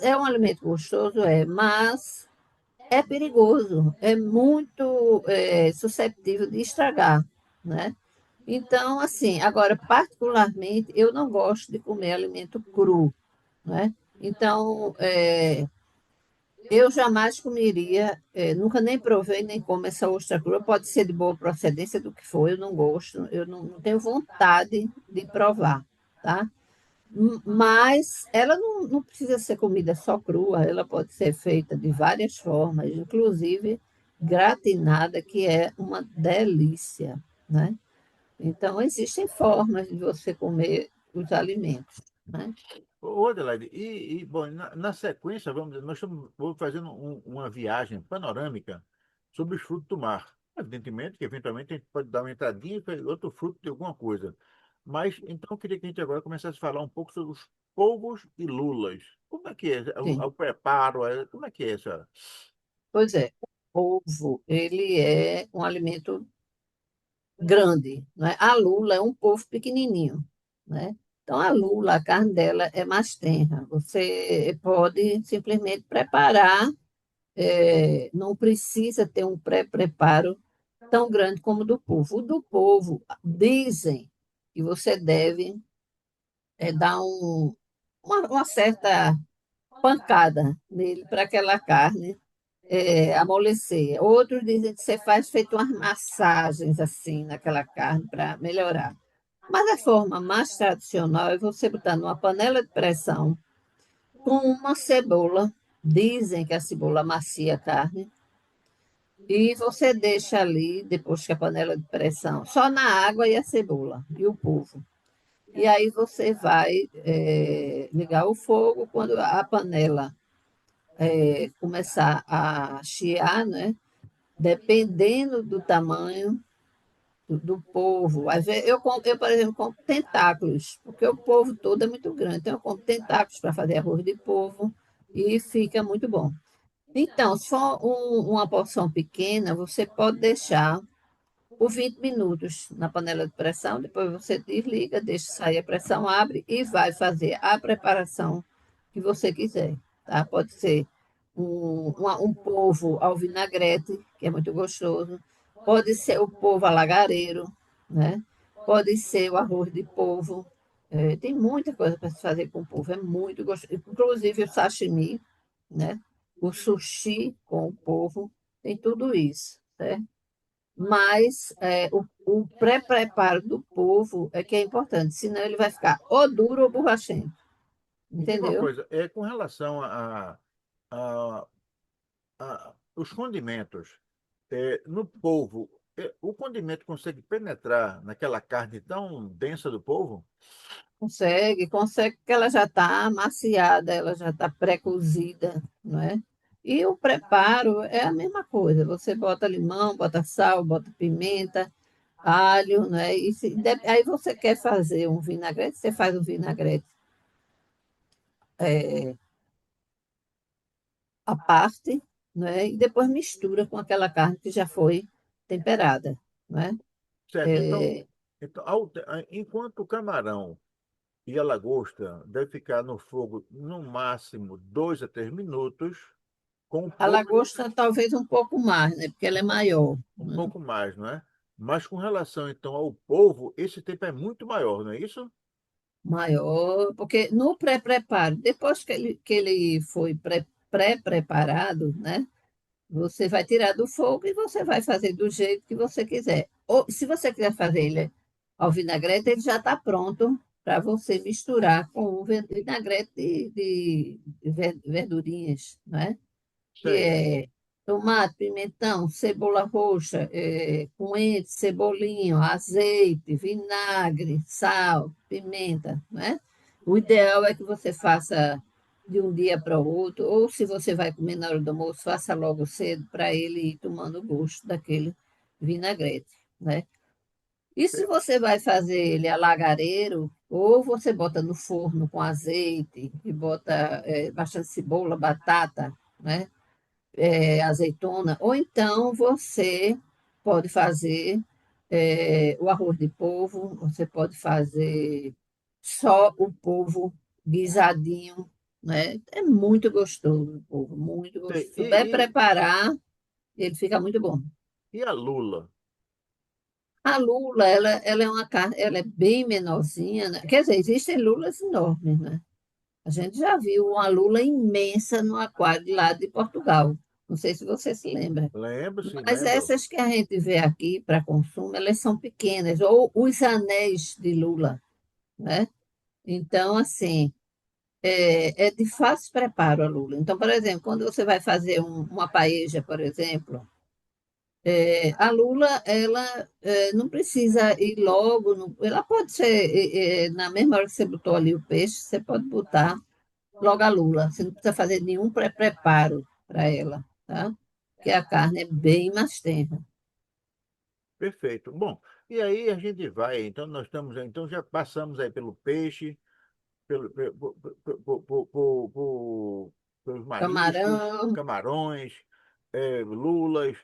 S4: é um alimento gostoso, mas é perigoso, é muito susceptível de estragar, né? Então, assim, agora, particularmente, eu não gosto de comer alimento cru, né? Então, eu jamais comeria, nunca nem provei, nem como essa ostra crua. Pode ser de boa procedência, do que for, eu não gosto, eu não tenho vontade de provar, tá? Mas ela não precisa ser comida só crua, ela pode ser feita de várias formas, inclusive gratinada, que é uma delícia, né? Então, existem formas de você comer os alimentos, né?
S3: Ô, Adelaide, bom, na sequência, nós vamos fazendo uma viagem panorâmica sobre os frutos do mar. Evidentemente que, eventualmente, a gente pode dar uma entradinha e fazer outro fruto de alguma coisa. Mas, então, eu queria que a gente agora começasse a falar um pouco sobre os polvos e lulas. Como é que é
S4: Sim.
S3: o preparo? Como é que é, senhora?
S4: Pois é, o polvo, ele é um alimento grande, né? A lula é um polvo pequenininho, né? Então, a lula, a carne dela é mais tenra. Você pode simplesmente preparar, não precisa ter um pré-preparo tão grande como o do polvo. O do polvo, dizem que você deve dar uma certa pancada nele para aquela carne amolecer. Outros dizem que você faz feito umas massagens assim naquela carne para melhorar. Mas a forma mais tradicional é você botar numa panela de pressão com uma cebola. Dizem que a cebola macia a carne. E você deixa ali, depois que a panela de pressão, só na água e a cebola e o polvo. E aí você vai ligar o fogo quando a panela começar a chiar, né? Dependendo do tamanho do polvo. Às vezes, por exemplo, compro tentáculos, porque o polvo todo é muito grande. Então, eu compro tentáculos para fazer arroz de polvo e fica muito bom. Então, se for uma porção pequena, você pode deixar por 20 minutos na panela de pressão, depois você desliga, deixa sair a pressão, abre e vai fazer a preparação que você quiser. Tá? Pode ser um polvo ao vinagrete, que é muito gostoso, pode ser o polvo alagareiro, né? Pode ser o arroz de polvo. Tem muita coisa para se fazer com polvo, é muito gostoso. Inclusive o sashimi, né? O sushi com o polvo, tem tudo isso, certo? Mas o pré-preparo do polvo é que é importante, senão ele vai ficar ou duro ou borrachento,
S3: Me diga uma
S4: entendeu?
S3: coisa, com relação a, os condimentos, no polvo, o condimento consegue penetrar naquela carne tão densa do polvo?
S4: Consegue, porque ela já está amaciada, ela já está pré-cozida, não é? E o preparo é a mesma coisa, você bota limão, bota sal, bota pimenta, alho, não é? Aí você quer fazer um vinagrete, você faz um vinagrete à parte, né? E depois mistura com aquela carne que já foi temperada, né?
S3: Certo.
S4: É,
S3: Enquanto o camarão e a lagosta deve ficar no fogo no máximo 2 a 3 minutos, com o
S4: a
S3: polvo
S4: lagosta talvez um pouco mais, né? Porque ela é maior,
S3: um
S4: né?
S3: pouco mais, não é? Mas com relação então ao polvo, esse tempo é muito maior, não é isso?
S4: Maior, porque no pré-preparo, depois que ele foi pré-preparado, né? Você vai tirar do fogo e você vai fazer do jeito que você quiser. Ou se você quiser fazer ele ao vinagrete, ele já está pronto para você misturar com o vinagrete de verdurinhas, né? Que
S3: Certo.
S4: é tomate, pimentão, cebola roxa, coentro, cebolinho, azeite, vinagre, sal, pimenta, né? O ideal é que você faça de um dia para o outro, ou se você vai comer na hora do almoço, faça logo cedo para ele ir tomando gosto daquele vinagrete, né? E se você vai fazer ele a lagareiro, ou você bota no forno com azeite e bota bastante cebola, batata, né? Azeitona, ou então você pode fazer o arroz de polvo, você pode fazer só o polvo guisadinho, né? É muito gostoso o polvo, muito
S3: Sei.
S4: gostoso. Se souber preparar, ele fica muito bom.
S3: E a lula?
S4: A lula, ela é uma carne, ela é bem menorzinha, né? Quer dizer, existem lulas enormes, né? A gente já viu uma lula imensa no aquário lá de Portugal. Não sei se você se lembra.
S3: Lembro, sim,
S4: Mas
S3: lembro.
S4: essas que a gente vê aqui para consumo, elas são pequenas, ou os anéis de lula, né? Então, assim, é de fácil preparo a lula. Então, por exemplo, quando você vai fazer uma paeja, por exemplo, a lula, ela não precisa ir logo, ela pode ser, na mesma hora que você botou ali o peixe, você pode botar logo a lula. Você não precisa fazer nenhum pré-preparo para ela, tá? Porque a carne é bem mais tenra.
S3: Perfeito. Bom, e aí a gente vai, então nós estamos, então já passamos aí pelo peixe, pelos mariscos,
S4: Camarão.
S3: camarões, lulas,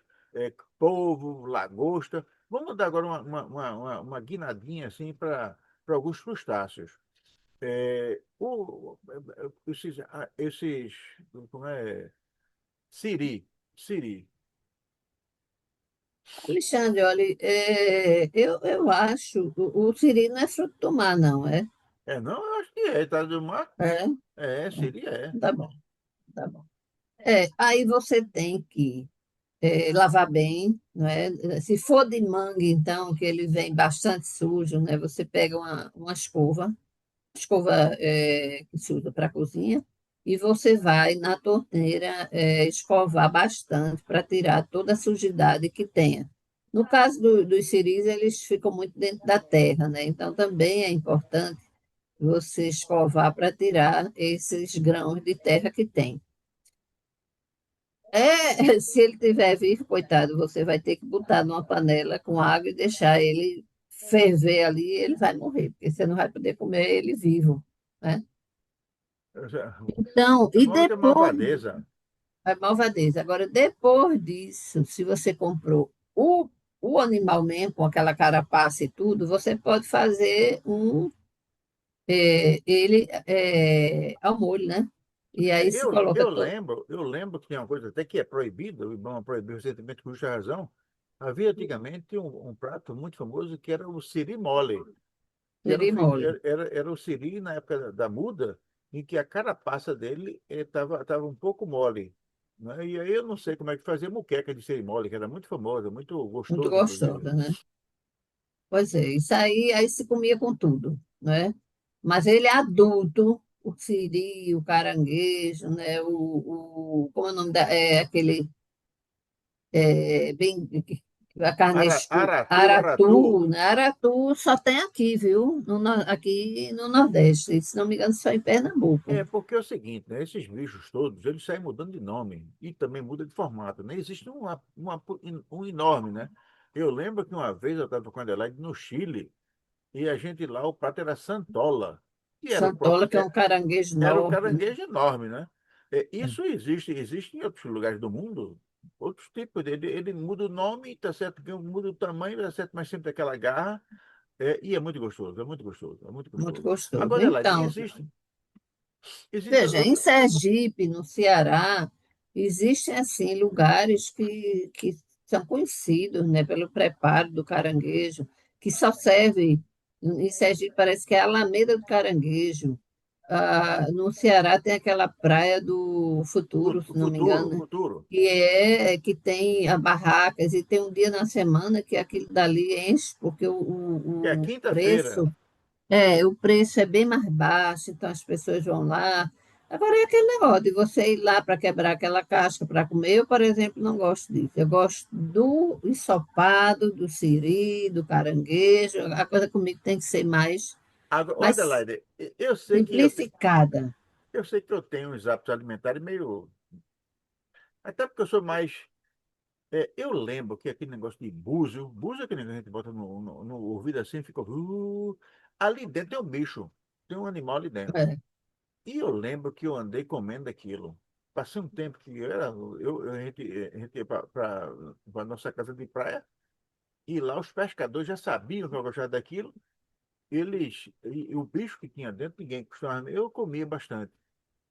S3: polvo, lagosta. Vamos dar agora uma guinadinha assim para alguns crustáceos. Esses, como é? Siri.
S4: Alexandre, olha, eu acho, o siri não é fruto do mar, não, é?
S3: Não, eu acho que é, tá do mar?
S4: É?
S3: Siri é.
S4: Tá bom, tá bom. Aí você tem que lavar bem, não é? Se for de mangue, então, que ele vem bastante sujo, né? Você pega uma escova que se usa para cozinha, e você vai na torneira escovar bastante para tirar toda a sujidade que tenha. No caso dos siris, eles ficam muito dentro da terra, né? Então também é importante você escovar para tirar esses grãos de terra que tem. Se ele tiver vivo, coitado, você vai ter que botar numa panela com água e deixar ele ferver ali, e ele vai morrer, porque você não vai poder comer ele vivo, né? Então, e
S3: Muita
S4: depois,
S3: malvadeza.
S4: a malvadeza. Agora, depois disso, se você comprou o animal mesmo, com aquela carapaça e tudo, você pode fazer ele ao molho, né? E aí se coloca todo.
S3: Eu lembro que tem uma coisa até que é proibida, o Ibama proibiu recentemente por justa razão. Havia antigamente um prato muito famoso que era o siri mole, que era,
S4: Seria mole.
S3: era o siri na época da muda, em que a carapaça dele estava um pouco mole. Né? E aí eu não sei como é que fazia muqueca de siri mole, que era muito famosa, muito
S4: Muito
S3: gostoso, inclusive.
S4: gostosa, né? Pois é, isso aí se comia com tudo, né? Mas ele é adulto, o siri, o caranguejo, né? Como é o nome aquele bem, a carne é escura,
S3: Aratu.
S4: aratu, né? Aratu só tem aqui, viu? Aqui no Nordeste, se não me engano, só em Pernambuco.
S3: Porque é o seguinte, né? Esses bichos todos, eles saem mudando de nome e também muda de formato, né? Existe um enorme, né? Eu lembro que uma vez eu estava com a Adelaide no Chile e a gente lá, o prato era santola, que era o próprio,
S4: Santola, que é um caranguejo
S3: era o
S4: enorme, né?
S3: caranguejo enorme, né? Isso existe em outros lugares do mundo, outros tipos. Ele muda o nome, tá certo? Que muda o tamanho, tá certo? Mas sempre aquela garra. E é muito gostoso, é muito gostoso, é muito
S4: Muito
S3: gostoso.
S4: gostoso.
S3: Agora, Elaine,
S4: Então,
S3: existe
S4: veja, em
S3: outra.
S4: Sergipe, no Ceará, existem assim lugares que são conhecidos, né, pelo preparo do caranguejo, que só serve em Sergipe parece que é a Alameda do Caranguejo. Ah, no Ceará tem aquela praia do Futuro, se não me
S3: Futuro,
S4: engano, né,
S3: futuro.
S4: que tem barracas e tem um dia na semana que aquilo dali enche, porque
S3: Que é
S4: o
S3: quinta-feira.
S4: o preço é bem mais baixo, então as pessoas vão lá. Agora é aquele negócio de você ir lá para quebrar aquela casca para comer. Eu, por exemplo, não gosto disso. Eu gosto do ensopado, do siri, do caranguejo. A coisa comigo tem que ser
S3: Agora, olha,
S4: mais
S3: Adelaide, eu sei que
S4: simplificada.
S3: eu sei que eu tenho uns hábitos alimentares meio. Até porque eu sou mais. Eu lembro que aquele negócio de búzio é aquele negócio que a gente bota no ouvido assim, e fica. Ali dentro tem um bicho, tem um animal ali dentro.
S4: É,
S3: E eu lembro que eu andei comendo aquilo. Passei um tempo que a gente ia para a nossa casa de praia, e lá os pescadores já sabiam que eu gostava daquilo. E o bicho que tinha dentro, ninguém costumava. Eu comia bastante.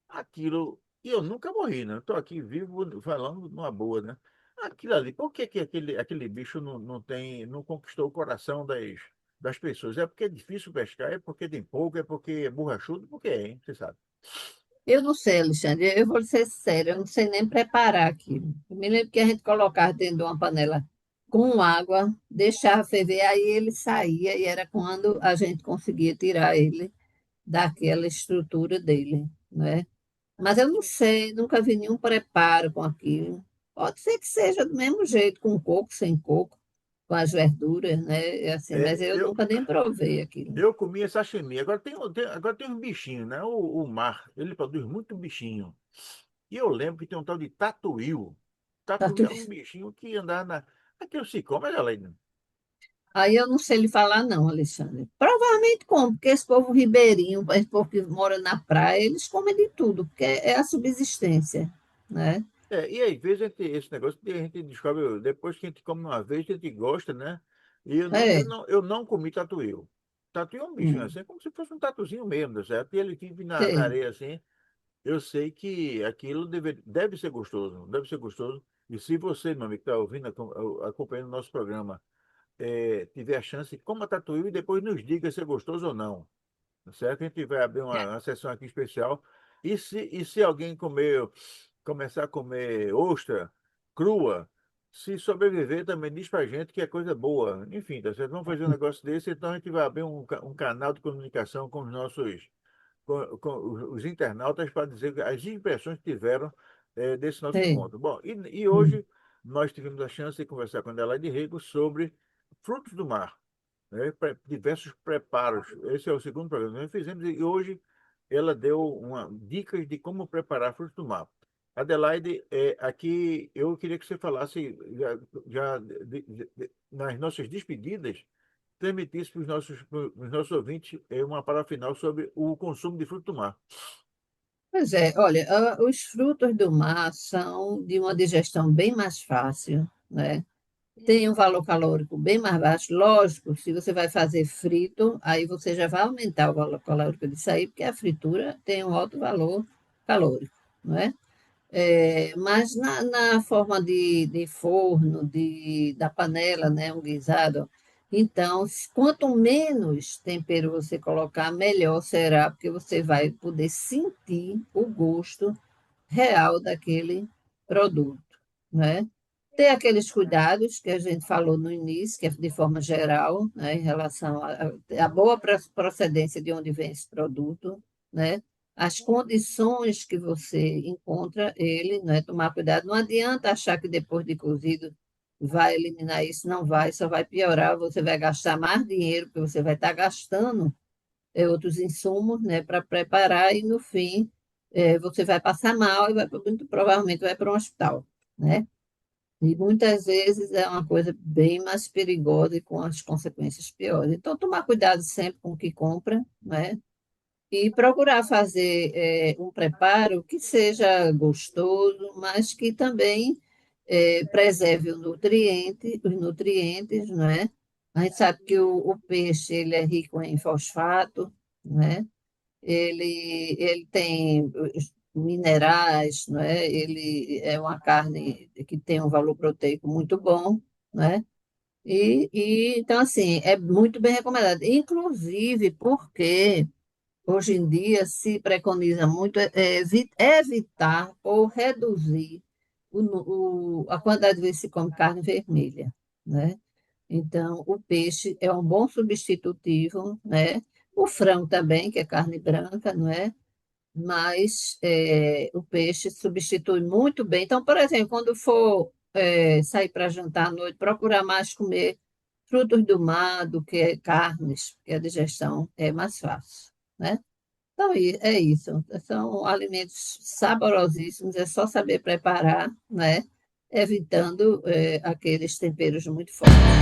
S3: Aquilo, e eu nunca morri, né? Estou aqui vivo falando numa boa, né? Aquilo ali, por que aquele bicho não conquistou o coração das pessoas? É porque é difícil pescar, é porque tem pouco, é porque é borrachudo, porque é, hein? Você sabe.
S4: eu não sei, Alexandre, eu vou ser séria, eu não sei nem preparar aquilo. Eu me lembro que a gente colocava dentro de uma panela com água, deixava ferver, aí ele saía e era quando a gente conseguia tirar ele daquela estrutura dele, né? Mas eu não sei, nunca vi nenhum preparo com aquilo. Pode ser que seja do mesmo jeito, com coco, sem coco, com as verduras, né? É assim,
S3: É,
S4: mas eu
S3: eu,
S4: nunca nem provei aquilo.
S3: eu comia sashimi. Agora tem um bichinho, né? O mar, ele produz muito bichinho. E eu lembro que tem um tal de tatuil. Tatuil é um bichinho que andava na. Aquilo se come, galera.
S4: Aí eu não sei lhe falar, não, Alexandre. Provavelmente como, porque esse povo ribeirinho, esse povo que mora na praia, eles comem de tudo, porque é a subsistência, né?
S3: E às vezes esse negócio a gente descobre, depois que a gente come uma vez, a gente gosta, né? E
S4: É.
S3: eu não comi tatuil. Tatuil é um bichinho
S4: Hum,
S3: assim, como se fosse um tatuzinho mesmo, tá certo? E ele vive na
S4: sei.
S3: areia assim. Eu sei que aquilo deve ser gostoso, deve ser gostoso. E se você, meu amigo, está ouvindo, acompanhando o nosso programa, tiver a chance, coma tatuil e depois nos diga se é gostoso ou não. Tá certo? A gente vai abrir uma sessão aqui especial. E se alguém começar a comer ostra crua, se sobreviver, também diz pra gente que é coisa boa. Enfim, tá certo? Vamos fazer um negócio desse, então a gente vai abrir um canal de comunicação com com os internautas para dizer as impressões que tiveram desse nosso
S4: Sei.
S3: encontro. Bom, e
S4: Hum.
S3: hoje nós tivemos a chance de conversar com a Adelaide Rego sobre frutos do mar, né, diversos preparos. Esse é o segundo programa que nós fizemos e hoje ela deu dicas de como preparar frutos do mar. Adelaide, aqui eu queria que você falasse nas nossas despedidas, transmitisse para os nossos ouvintes uma palavra final sobre o consumo de fruto do mar.
S4: Pois é, olha, os frutos do mar são de uma digestão bem mais fácil, né? Tem um valor calórico bem mais baixo. Lógico, se você vai fazer frito, aí você já vai aumentar o valor calórico disso aí, porque a fritura tem um alto valor calórico, não é? Mas na forma de forno, da panela, né, um guisado, então, quanto menos tempero você colocar, melhor será, porque você vai poder sentir o gosto real daquele produto, né? Ter aqueles cuidados que a gente falou no início, que é de forma geral, né, em relação à boa procedência de onde vem esse produto, né? As condições que você encontra ele, né? Tomar cuidado. Não adianta achar que depois de cozido vai eliminar isso, não vai, só vai piorar. Você vai gastar mais dinheiro, porque você vai estar gastando outros insumos, né, para preparar e no fim você vai passar mal e muito provavelmente vai para um hospital, né? E muitas vezes é uma coisa bem mais perigosa e com as consequências piores. Então, tomar cuidado sempre com o que compra, né? e procurar fazer um preparo que seja gostoso, mas que também preserve os nutrientes, não é? A gente sabe que o peixe ele é rico em fosfato, né? Ele tem os minerais, não é? Ele é uma carne que tem um valor proteico muito bom, né? Então, assim, é muito bem recomendado. Inclusive porque hoje em dia se preconiza muito evitar ou reduzir a quantidade de vezes que se come carne vermelha, né? Então, o peixe é um bom substitutivo, né? O frango também, que é carne branca, não é? Mas o peixe substitui muito bem. Então, por exemplo, quando for sair para jantar à noite, procurar mais comer frutos do mar do que carnes, porque a digestão é mais fácil, né? Então, é isso. São alimentos saborosíssimos, é só saber preparar, né? Evitando aqueles temperos muito fortes.